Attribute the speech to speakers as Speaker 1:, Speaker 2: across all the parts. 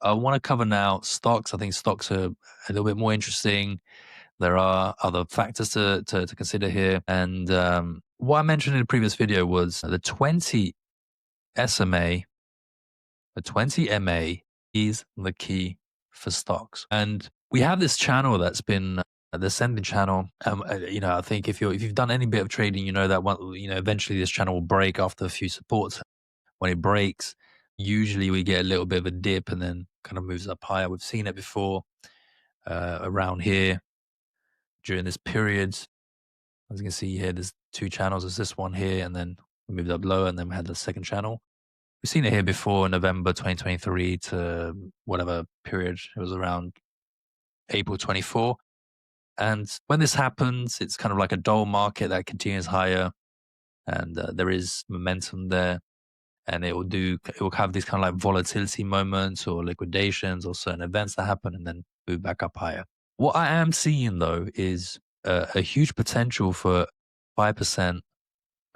Speaker 1: I want to cover now stocks. I think stocks are a little bit more interesting. There are other factors to consider here. And what I mentioned in the previous video was the 20 SMA, the 20 MA is the key for stocks. And we have this channel that's been the ascending channel. I think if you've done any bit of trading, you know that eventually this channel will break after a few supports. When it breaks, usually we get a little bit of a dip and then kind of moves up higher. We've seen it before around here during this period. As you can see here, there's two channels. There's this one here, and then we moved up lower, and then we had the second channel. We've seen it here before, November 2023 to whatever period. It was around April 24. And when this happens, it's kind of like a dull market that continues higher, and there is momentum there. And it will have these kind of like volatility moments or liquidations or certain events that happen and then move back up higher. What I am seeing though is a huge potential for 5%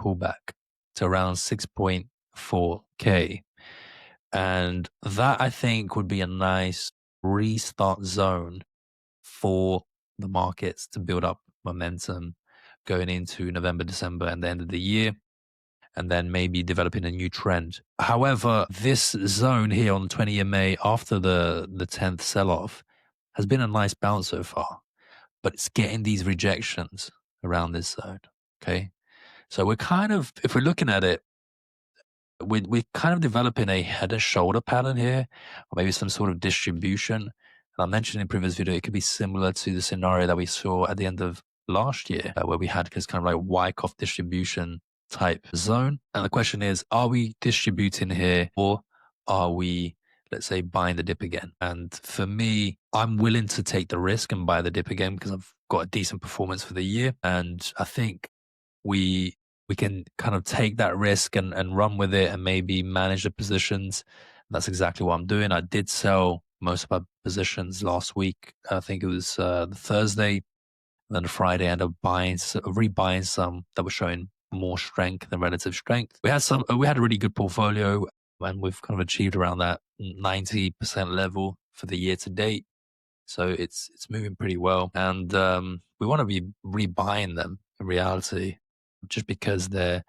Speaker 1: pullback to around 6.4K. And that I think would be a nice restart zone for the markets to build up momentum going into November, December and the end of the year, and then maybe developing a new trend. However, this zone here on 20 MA after the 10th sell-off has been a nice bounce so far, but it's getting these rejections around this zone, okay? So we're kind of, if we're looking at it, we're kind of developing a head and shoulder pattern here, or maybe some sort of distribution. And I mentioned in previous video, it could be similar to the scenario that we saw at the end of last year, where we had this kind of like Wyckoff distribution type zone. And the question is, are we distributing here or are we, let's say, buying the dip again? And for me, I'm willing to take the risk and buy the dip again because I've got a decent performance for the year. And I think we can kind of take that risk and run with it and maybe manage the positions. That's exactly what I'm doing. I did sell most of my positions last week. I think it was the Thursday. And then the Friday, I ended up rebuying some that were showing more strength than relative strength. We had a really good portfolio, and we've kind of achieved around that 90% level for the year to date. So it's moving pretty well, and we want to be rebuying them in reality, just because there's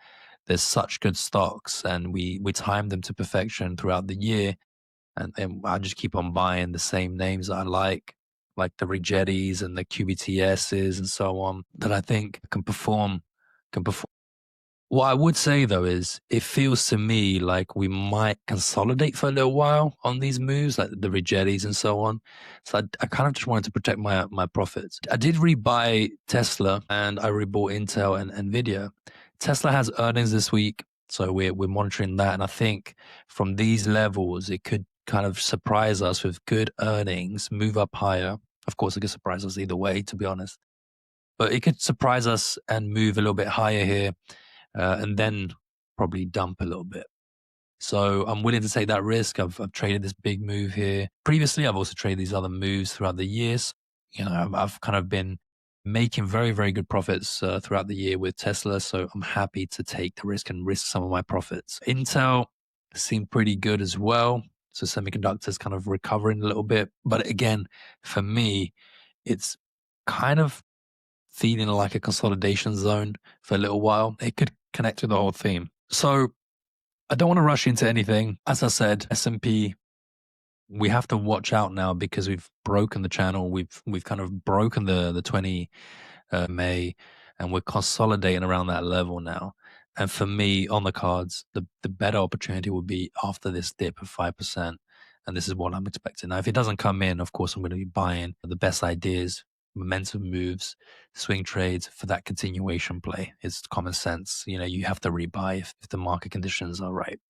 Speaker 1: such good stocks, and we time them to perfection throughout the year, and I just keep on buying the same names that I like the Rigettis and the QBTSs and so on, that I think can perform. What I would say though is it feels to me like we might consolidate for a little while on these moves, like the Rigettis and so on. So I kind of just wanted to protect my profits. I did rebuy Tesla and I rebought Intel and Nvidia. Tesla has earnings this week, so we're monitoring that. And I think from these levels, it could kind of surprise us with good earnings, move up higher. Of course, it could surprise us either way, to be honest. But it could surprise us and move a little bit higher here. And then probably dump a little bit. So I'm willing to take that risk. I've traded this big move here. Previously, I've also traded these other moves throughout the years. I've kind of been making very, very good profits throughout the year with Tesla. So I'm happy to take the risk and risk some of my profits. Intel seemed pretty good as well. So semiconductors kind of recovering a little bit. But again, for me, it's kind of feeling like a consolidation zone for a little while. It could connect to the whole theme. So I don't want to rush into anything. As I said, S&P, we have to watch out now because we've broken the channel. We've kind of broken the 20 May, and we're consolidating around that level now. And for me, on the cards, the better opportunity would be after this dip of 5%. And this is what I'm expecting. Now, if it doesn't come in, of course, I'm going to be buying the best ideas, momentum moves, swing trades for that continuation play. It's common sense. You have to rebuy if the market conditions are right.